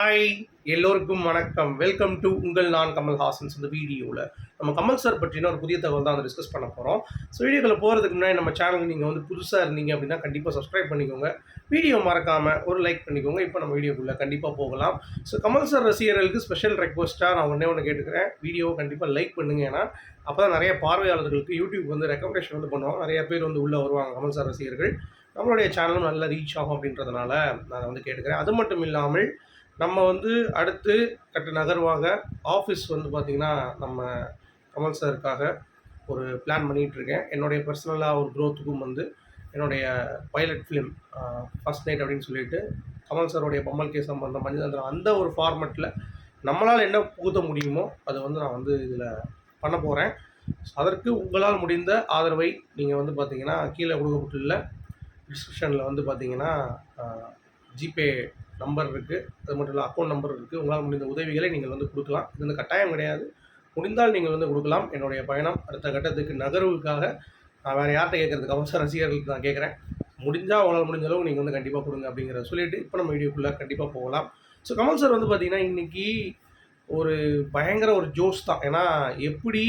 Hi, எல்லோருக்கும் வணக்கம். Welcome to உங்கள் நான் கமல்ஹாசன்ஸ். இந்த வீடியோவில் நம்ம கமல் சார் பற்றின ஒரு புதிய தகவல் தான் டிஸ்கஸ் பண்ண போகிறோம். ஸோ வீடியோக்குள்ள போகிறதுக்கு முன்னாடி நம்ம சேனலுக்கு நீங்கள் வந்து புதுசாக இருந்தீங்க அப்படின்னா கண்டிப்பாக சப்ஸ்கிரைப் பண்ணிக்கோங்க. வீடியோ மறக்காமல் ஒரு லைக் பண்ணிக்கோங்க. இப்போ நம்ம வீடியோக்குள்ளே கண்டிப்பாக போகலாம். ஸோ கமல் சார் ரசிகர்களுக்கு ஸ்பெஷல் ரெக்வஸ்ட்டாக நான் ஒன்று கேட்டுக்கிறேன். வீடியோவை கண்டிப்பாக லைக் பண்ணுங்க. ஏன்னா அப்போ தான் நிறைய பார்வையாளர்களுக்கு யூடியூப் வந்து ரெக்கமெண்டேஷன் வந்து பண்ணுவாங்க. நிறைய பேர் வந்து உள்ளே வருவாங்க கமல் சார் ரசிகர்கள். நம்மளுடைய சேனலும் நல்லா ரீச் ஆகும் அப்படின்றதுனால நான் வந்து கேட்டுக்கிறேன். அது மட்டும் இல்லாமல் நம்ம வந்து அடுத்து கட்ட நகர்வாக ஆஃபீஸ் வந்து பார்த்திங்கன்னா நம்ம கமல் சாருக்காக ஒரு பிளான் பண்ணிகிட்ருக்கேன். என்னுடைய பர்சனலாக ஒரு க்ரோத்துக்கும் வந்து என்னுடைய பைலட் ஃபிலிம் ஃபஸ்ட் நைட் அப்படின்னு சொல்லிட்டு கமல் சாருடைய பம்மல் கே சம்பந்தம் மஞ்சள் அந்த ஒரு ஃபார்மெட்டில் நம்மளால் என்ன புகுத்த முடியுமோ அதை வந்து நான் வந்து இதில் பண்ண போகிறேன். அதற்கு உங்களால் முடிந்த ஆதரவை நீங்கள் வந்து பார்த்திங்கன்னா கீழே கொடுக்கப்பட்டுள்ள டிஸ்கிரிப்ஷனில் வந்து பார்த்திங்கன்னா ஜிபே நம்பர் இருக்குது, அது மட்டும் இல்லை அக்கௌண்ட் நம்பர் இருக்குது. உங்களால் முடிந்த உதவிகளை நீங்கள் வந்து கொடுக்கலாம். இது வந்து கட்டாயம் கிடையாது, முடிந்தால் நீங்கள் வந்து கொடுக்கலாம். என்னுடைய பயணம் அடுத்த கட்டத்துக்கு நகர்வுக்காக நான் வேறு யார்கிட்ட கேட்குறது, கமல் சார் ரசிகர்களுக்கு நான் கேட்குறேன். முடிஞ்சால் உங்களால் முடிஞ்ச அளவு நீங்கள் வந்து கண்டிப்பாக கொடுங்க அப்படிங்கிறத சொல்லிவிட்டு இப்போ நம்ம வீடியோக்குள்ளே கண்டிப்பாக போகலாம். ஸோ கமல் சார் வந்து பார்த்திங்கன்னா இன்றைக்கி ஒரு பயங்கர ஒரு ஜோஷ் தான். ஏன்னா எப்படி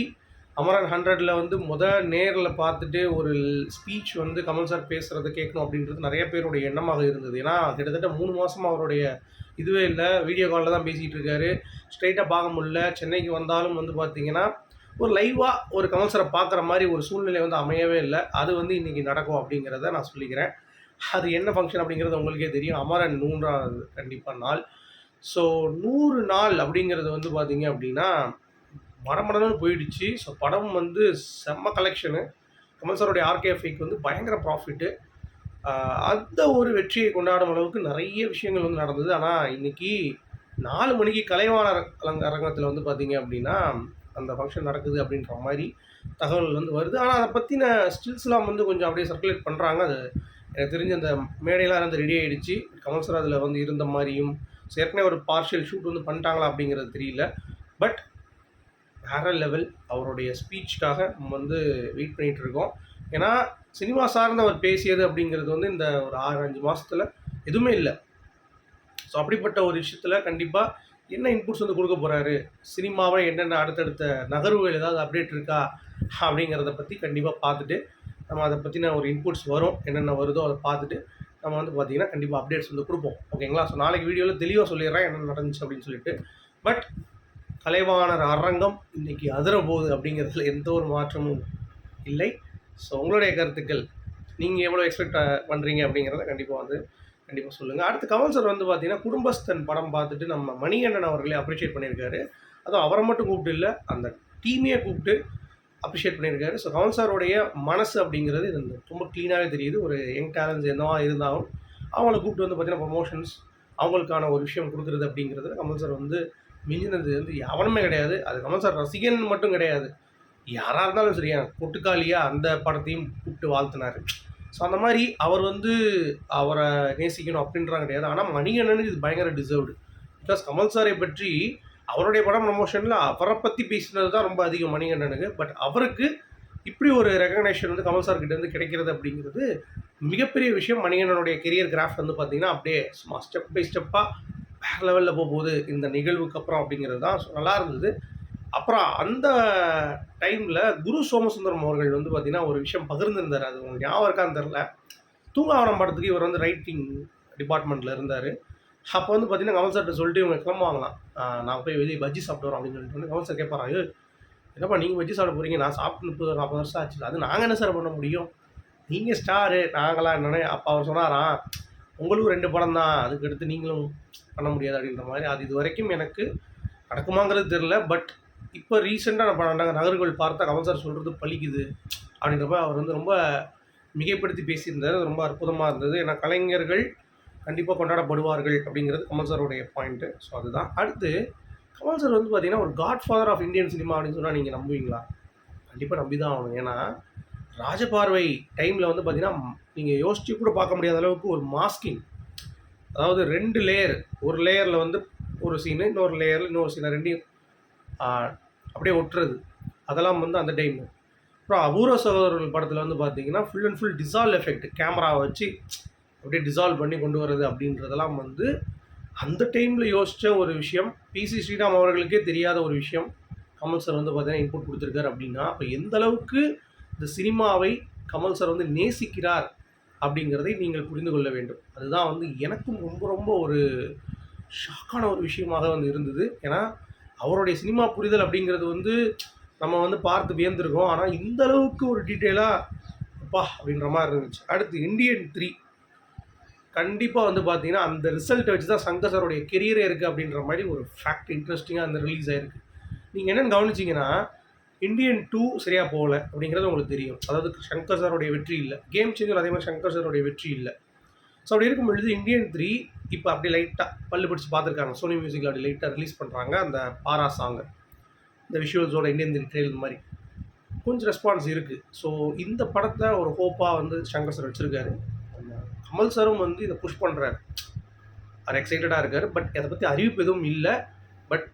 அமரன் 100ல் வந்து நேரில் பார்த்துட்டு ஒரு ஸ்பீச் வந்து கமல் சார் பேசுகிறத கேட்கணும் அப்படின்றது நிறைய பேருடைய எண்ணமாக இருந்தது. ஏன்னா கிட்டத்தட்ட 3 மாதமாக அவருடைய இதுவே இல்லை, வீடியோ காலில் தான் பேசிகிட்டு இருக்காரு. ஸ்ட்ரைட்டாக பார்க்க முடியல. சென்னைக்கு வந்தாலும் வந்து பார்த்திங்கன்னா ஒரு லைவாக ஒரு கமல் சாரை பார்க்குற மாதிரி ஒரு சூழ்நிலை வந்து அமையவே இல்லை. அது வந்து இன்றைக்கி நடக்கும் அப்படிங்கிறத நான் சொல்லிக்கிறேன். அது என்ன ஃபங்க்ஷன் அப்படிங்கிறது உங்களுக்கே தெரியும். அமரன் 100வது கண்டிப்பாக நாள். ஸோ 100 நாள் அப்படிங்கிறது வந்து பார்த்திங்க அப்படின்னா மடமடன்னு போயிடுச்சு. ஸோ படம் வந்து செம்ம கலெக்ஷனு. கமல் சாருடைய ஆர்கேஎஃப்ஐக்கு வந்து பயங்கர ப்ராஃபிட்டு. அந்த ஒரு வெற்றியை கொண்டாடும் அளவுக்கு நிறைய விஷயங்கள் வந்து நடந்தது. ஆனால் இன்றைக்கி 4 மணிக்கு கலைவாணர் அரங்கத்தில் வந்து பார்த்திங்க அப்படின்னா அந்த ஃபங்க்ஷன் நடக்குது அப்படின்ற மாதிரி தகவல் வந்து வருது. ஆனால் அதை பற்றின ஸ்டில்ஸ்லாம் வந்து கொஞ்சம் அப்படியே சர்க்குலேட் பண்ணுறாங்க. அது எனக்கு தெரிஞ்ச அந்த மேடையெல்லாம் வந்து ரெடி ஆகிடுச்சு. கமல் சார் அதில் வந்து இருந்த மாதிரியும் ஏற்கனவே ஒரு பார்ஷியல் ஷூட் வந்து பண்ணிட்டாங்களா அப்படிங்கிறது தெரியல. பட் வேறு லெவல் அவருடைய ஸ்பீச்சுக்காக நம்ம வந்து வெயிட் பண்ணிகிட்டு இருக்கோம். ஏன்னா சினிமா சார்ந்து அவர் பேசியது அப்படிங்கிறது வந்து இந்த ஒரு 6-5 மாதத்தில் எதுவுமே இல்லை. ஸோ அப்படிப்பட்ட ஒரு விஷயத்தில் கண்டிப்பாக என்ன இன்புட்ஸ் வந்து கொடுக்க போகிறாரு, சினிமாவை என்னென்ன அடுத்தடுத்த நகர்வுகள் ஏதாவது அப்டேட் இருக்கா அப்படிங்கிறத பற்றி கண்டிப்பாக பார்த்துட்டு நம்ம அதை பற்றின ஒரு இன்புட்ஸ் வரும். என்னென்ன வருதோ அதை பார்த்துட்டு நம்ம வந்து பார்த்திங்கன்னா கண்டிப்பாக அப்டேட்ஸ் வந்து கொடுப்போம். ஓகேங்களா? ஸோ நாளைக்கு வீடியோவில் தெளிவாக சொல்லிடுறேன் என்ன நடந்துச்சு அப்படின்னு சொல்லிட்டு. பட் கலைவாணர் அரங்கம் இன்றைக்கி அதிர போகுது அப்படிங்கிறதுல எந்த ஒரு மாற்றமும் இல்லை. ஸோ உங்களுடைய கருத்துக்கள் நீங்கள் எவ்வளோ எக்ஸ்பெக்ட் பண்ணுறீங்க அப்படிங்கிறத கண்டிப்பாக சொல்லுங்கள். அடுத்து கமல் சார் வந்து பார்த்திங்கன்னா குடும்பஸ்தன் படம் பார்த்துட்டு நம்ம மணிகண்டன் அவர்களே அப்ரிஷியேட் பண்ணியிருக்காரு. அதுவும் அவரை மட்டும் கூப்பிட்டு இல்லை, அந்த டீமையே கூப்பிட்டு அப்ரிஷியேட் பண்ணியிருக்காரு. ஸோ கமல் சாரோடைய மனசு அப்படிங்கிறது இது ரொம்ப க்ளீனாகவே தெரியுது. ஒரு யங் டேலண்ட்ஸ் என்னவா இருந்தாலும் அவங்கள கூப்பிட்டு வந்து பார்த்திங்கன்னா ப்ரொமோஷன்ஸ் அவங்களுக்கான ஒரு விஷயம் கொடுக்குறது அப்படிங்கிறது கமல் சார் வந்து மிஞ்சினது வந்து எவனுமே கிடையாது. அது கமல் சார் ரசிகன் மட்டும் கிடையாது, யாராக இருந்தாலும் சரியா கொட்டுக்காளியாக அந்த படத்தையும் கூப்பிட்டு வாழ்த்தினார். ஸோ அந்த மாதிரி அவர் வந்து அவரை நேசிக்கணும் அப்படின்றாங்க கிடையாது. ஆனால் மணிகண்டனுக்கு இது பயங்கர டிசர்வ்டு. பிகாஸ் கமல் சாரை பற்றி அவருடைய படம் ப்ரமோஷனில் அவரை பற்றி பேசினது தான் ரொம்ப அதிகம் மணிகண்டனுக்கு. பட் அவருக்கு இப்படி ஒரு ரெகக்னேஷன் வந்து கமல் சார்கிட்ட இருந்து கிடைக்கிறது அப்படிங்கிறது மிகப்பெரிய விஷயம். மணிகண்டனுடைய கெரியர் கிராஃப்ட் வந்து பார்த்திங்கன்னா அப்படியே சும்மா ஸ்டெப் பை ஸ்டெப்பாக வேறு லெவலில் போகுது இந்த நிகழ்வுக்கு அப்புறம் அப்படிங்கிறது தான் நல்லா இருந்தது. அப்புறம் அந்த டைமில் குரு சோமசுந்தரம் அவர்கள் வந்து பார்த்திங்கன்னா ஒரு விஷயம் பகிர்ந்துருந்தார். அது உங்களுக்கு ஞாபகம் இருக்கான்னு தெரில. தூங்காவனம் படத்துக்கு இவர் வந்து ரைட்டிங் டிபார்ட்மெண்ட்டில் இருந்தார். அப்போ வந்து பார்த்திங்கன்னா கமல் சார்கிட்ட சொல்லிட்டு இவங்க கிளம்புவாங்களாம், நான் போய் வெளியே பஜ்ஜி சாப்பிட்டு வரோம் அப்படின்னு சொல்லிட்டு. கமல் சார் கேட்பாரா, என்னப்பா நீங்கள் பஜ்ஜி சாப்பிட போகிறீங்க, நான் சாப்பிட்டு 30-40 வருஷம் ஆச்சு, அது நாங்கள் என்ன சார் பண்ண முடியும், நீங்கள் ஸ்டாரு நாங்களாம் என்னென்ன. அப்போ அவர் சொன்னாராம், உங்களுக்கும் 2 படம் தான், அதுக்கு அடுத்து நீங்களும் பண்ண முடியாது அப்படின்ற மாதிரி. அது இது வரைக்கும் எனக்கு நடக்குமாங்கிறது தெரில. பட் இப்போ ரீசெண்டாக நான் பண்ணாங்க நகர்கள் பார்த்தா கமல் சார் சொல்கிறது பழிக்குது அப்படின்றப்ப அவர் வந்து ரொம்ப மிகைப்படுத்தி பேசியிருந்தார். அது ரொம்ப அற்புதமாக இருந்தது. ஏன்னா கலைஞர்கள் கண்டிப்பாக கொண்டாடப்படுவார்கள் அப்படிங்கிறது கமல் சாருடைய பாயிண்ட்டு. ஸோ அதுதான். அடுத்து கமல் சார் வந்து பார்த்திங்கன்னா ஒரு godfather of Indian cinema அப்படின்னு சொன்னால் நீங்கள் நம்புவீங்களா? கண்டிப்பாக நம்பி தான் ஆகணும். ஏன்னா ராஜபார்வை டைமில் வந்து பார்த்திங்கன்னா நீங்கள் யோசிச்சு கூட பார்க்க முடியாத அளவுக்கு ஒரு மாஸ்கிங், அதாவது 2 லேயர், ஒரு லேயரில் வந்து ஒரு சீனு, இன்னொரு லேயரில் இன்னொரு சீனை, ரெண்டையும் அப்படியே ஒட்டுறது, அதெல்லாம் வந்து அந்த டைமு. அப்புறம் அபூர்வ சகோதரர்கள் படத்தில் வந்து பார்த்திங்கன்னா full and full dissolve effect, கேமராவை வச்சு அப்படியே டிசால்வ் பண்ணி கொண்டு வர்றது அப்படின்றதெல்லாம் வந்து அந்த டைமில் யோசித்த ஒரு விஷயம், பிசி ஸ்ரீராம் அவர்களுக்கே தெரியாத ஒரு விஷயம், கமல் சார் வந்து பார்த்தீங்கன்னா இன்புட் குடுத்துருக்காரு அப்படின்னா, அப்ப எந்த அளவுக்கு இந்த சினிமாவை கமல் சார் வந்து நேசிக்கிறார் அப்படிங்கிறதை நீங்கள் புரிந்து கொள்ள வேண்டும். அதுதான் வந்து எனக்கும் ரொம்ப ரொம்ப ஒரு ஷாக்கான ஒரு விஷயமாக வந்து இருந்தது. ஏன்னா, அவருடைய சினிமா புரிதல் அப்படிங்கிறது வந்து நம்ம வந்து பார்த்து வியந்திருக்கோம். ஆனா, இந்த அளவுக்கு ஒரு டீட்டெயிலா அப்பா! அப்படின்ற மாரி இருந்துச்சு. அடுத்து இந்தியன் 3 கண்டிப்பா வந்து பார்த்தீங்கன்னா, அந்த ரிசல்ட்ட வச்சு தான் சங்கர் சாருடைய கெரியரே இருக்கு அப்படின்ற மாரி ஒரு ஃபேக்ட் இன்ட்ரஸ்டிங்கா வந்து ரிலீஸ் ஆயிருக்கு. நீங்க என்னன்னு கவனிச்சீங்கன்னா, இந்தியன் 2 சரியா போகல அப்படிங்கிறது உங்களுக்கு தெரியும். அதாவது சங்கர் சாருடைய வெற்றி இல்ல. கேம் சேஞ்சர் அதே மாரி சங்கர் சாருடைய வெற்றி இல்ல. ஸோ அப்படி இருக்கும் பொழுது இந்தியன் 3 இப்ப அப்படியே லைட்டா பல்லு பிடிச்சு பார்த்துருக்காங்க. சோனி மியூசிக்ல அப்படி லைட்டா ரிலீஸ் பண்றாங்க. அந்த பாரா சாங்க. இந்த விஷுவல்ஸோட இந்தியன் 3 ட்ரெய்லர் மாரி. கொஞ்சம் ரெஸ்பான்ஸ் இருக்கு. ஸோ இந்த படத்த ஒரு ஹோப்பா வந்து சங்கர் சார் வச்சிருக்காரு. கமல் சாரும் வந்து இத புஷ் பண்றாரு. அவர் எக்ஸைட்டடா இருக்காரு. பட் அத பத்தி அறிவிப்பு எதுவும் இல்ல. பட்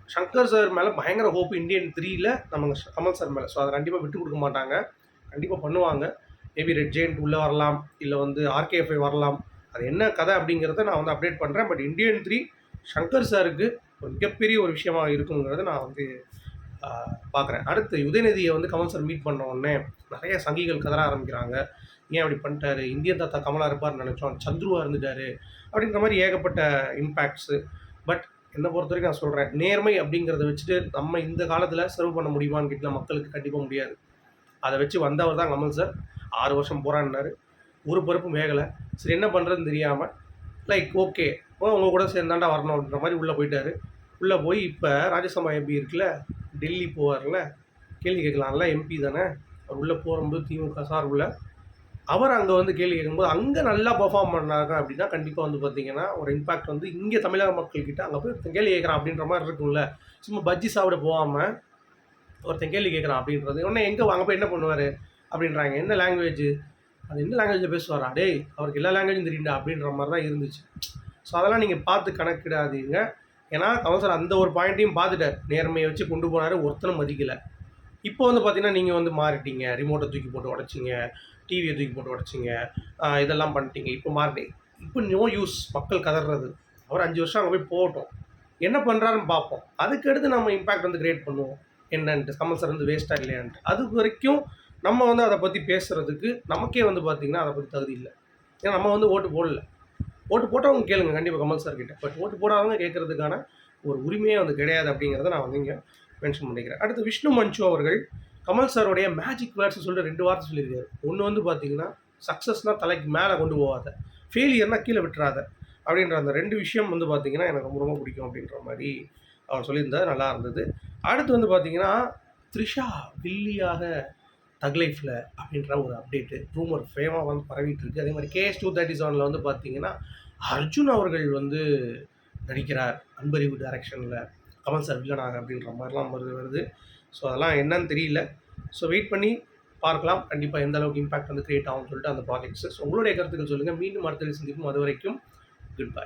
சங்கர் சார் மேல பயங்கர ஹோப் இந்தியன் 3ல நம்ம கமல் சார் மேல. ஸோ அத கண்டிப்பா விட்டு குடுக்க மாட்டாங்க. கண்டிப்பா பண்ணுவாங்க. மேபி ரெட் ஜெயண்ட் உள்ள வரலாம். இல்ல வந்து ஆர்கே-5 வரலாம். அது என்ன கதை அப்படிங்கிறத நான் வந்து அப்டேட் பண்றேன். பட் இந்தியன் 3 சங்கர் சாருக்கு ஒரு மிகப்பெரிய ஒரு விஷயமா இருக்குங்கிறத நான் வந்து பார்க்குறேன். அடுத்து உதயநிதிய வந்து கமல் சார் மீட் பண்ண உடனே நெறைய சங்கிகள் கதற ஆரம்பிக்கிறாங்க. ஏன் அப்படி பண்ணிட்டாரு? இந்தியன் தாத்தா கமலா இருப்பார்ன்னு நெனைச்சோம். சந்துருவா இருந்துட்டாரு. அப்படின்ற மாரி ஏகப்பட்ட இம்பேக்ட்ஸு. பட் என்ன பொறுத்தவரைக்கும் நான் சொல்றேன். நேர்மை அப்படிங்கிறத வச்சுட்டு நம்ம இந்த காலத்தில சர்வ் பண்ண முடியுமான்னு கேட்டா மக்களுக்கு கண்டிப்பா முடியாது. அத வச்சு வந்தவர் தான் கமல் சார். 6 வருஷம் போராடினாரு. ஒரு பருப்பும் வேகல. சரி என்ன பண்றதுன்னு தெரியாம, லைக் ஓகே. உங்க கூட சேர்ந்து தான்டா வரணும் அப்படின்ற மாரி உள்ள போயிட்டாரு. உள்ள போய் இப்ப ராஜ்யசபா எம்பி இருக்குல்ல, டெல்லி போவார்ல, கேள்வி கேட்கலாம்ல எம்பி தானே. அவர் உள்ள போகும்போது திமுக சார்புல அவர் அங்க வந்து கேள்வி கேட்கும்போது, அங்க நல்லா பெர்ஃபார்ம் பண்ணாங்க அப்படின்னா, கண்டிப்பா வந்து பார்த்தீங்கன்னா, ஒரு இம்பாக்ட் வந்து இங்க தமிழக மக்கள் கிட்ட அங்க போய் ஒருத்தன் கேள்வி கேட்குறான் அப்படின்ற மாரி இருக்கும்ல. சும்மா பஜ்ஜி சாப்பிட போவாம, ஒருத்தன் கேள்வி கேட்குறான் அப்படின்றது. உடனே எங்க அங்க போய் என்ன பண்ணுவாரு? அப்படின்றாங்க. என்ன லாங்குவேஜ்? அது என்ன லாங்குவேஜ்ல பேசுவாரா? டேய்! அவருக்கு எல்லா லாங்குவேஜும் தெரியும்டா அப்படின்ற மாரி தான் இருந்துச்சு. ஸோ அதெல்லாம் நீங்க பார்த்து கணக்கிடாதீங்க. ஏன்னா, கமல் சார் அந்த ஒரு பாயிண்ட்டையும் பார்த்துட்டாரு. நேர்மைய வச்சு கொண்டு போனாரு. ஒருத்தனும் மதிக்கல. இப்போ வந்து பார்த்தீங்கன்னா, நீங்க வந்து மாறிட்டீங்க. ரிமோட்ட தூக்கி போட்டு உடைச்சீங்க. டிவிய தூக்கி போட்டு உடைச்சீங்க. இதெல்லாம் பண்ணிட்டீங்க. இப்போ மாறிட்டீங்க. இப்போ நோ யூஸ் மக்கள் கதர்றது. அவர் 5 வருஷம் அங்க போய் போகட்டும். என்ன பண்றாருன்னு பார்ப்போம். அதுக்கடுத்து நம்ம இம்பாக்ட் வந்து கிரியேட் பண்ணுவோம். என்னன்ட்டு. கமல் சார் வந்து வேஸ்ட்டா இல்லையான்ட்டு. அது வரைக்கும் நம்ம வந்து அத பத்தி பேசுறதுக்கு நமக்கே வந்து பார்த்தீங்கன்னா, அத பத்தி தகுதி இல்ல. ஏன்னா நம்ம வந்து ஓட்டு போடல. ஓட்டு போட்டவங்க கேளுங்க கண்டிப்பா கமல் சார் கிட்ட. பட் ஓட்டு போடாதவங்க கேட்கறதுக்கான ஒரு உரிமையே வந்து கிடையாது அப்படிங்கிறத நான் வந்து இங்க மென்ஷன் பண்ணிக்கிறேன். அடுத்து விஷ்ணு மஞ்சு அவர்கள் கமல் சாருடைய மேஜிக் வேர்ட்ஸ் சொல்லிட்டு 2 வார்த்தை சொல்லியிருக்காரு. ஒண்ணு வந்து பார்த்தீங்கன்னா, சக்சஸ்னா தலைக்கு மேல கொண்டு போவாத. ஃபெயிலியர்னா கீழ விட்டுறாத. அப்படின்ற அந்த 2 விஷயம் வந்து பார்த்தீங்கன்னா, எனக்கு ரொம்ப ரொம்ப பிடிக்கும் அப்படின்ற மாரி அவர் சொல்லியிருந்தாரு. நல்லா இருந்தது. அடுத்து வந்து பார்த்தீங்கன்னா, த்ரிஷா வில்லியாக தக் லைஃப்ல அப்படின்ற ஒரு அப்டேட்டு. ரூமர் ஃபேமா வந்து பரவிட்டு இருக்கு. அதே மாரி கேஎஸ் 237ல வந்து பார்த்தீங்கன்னா, அர்ஜுன் அவர்கள் வந்து நடிக்கிறார். அன்பறிவு டைரக்ஷன்ல. கமல் சார் வில்லனாக அப்படின்ற மாரிலாம் வருது. ஸோ அதெல்லாம் என்னன்னு தெரியல. ஸோ வெயிட் பண்ணி பார்க்கலாம். கண்டிப்பா எந்த அளவுக்கு இம்பாக்ட் வந்து கிரியேட் ஆகும்னு சொல்லிட்டு அந்த ப்ராஜெக்ட்ஸ். ஸோ உங்களுடைய கருத்துக்கள் சொல்லுங்க. மீண்டும் அடுத்த சந்திப்போம். அதுவரைக்கும் குட் பை.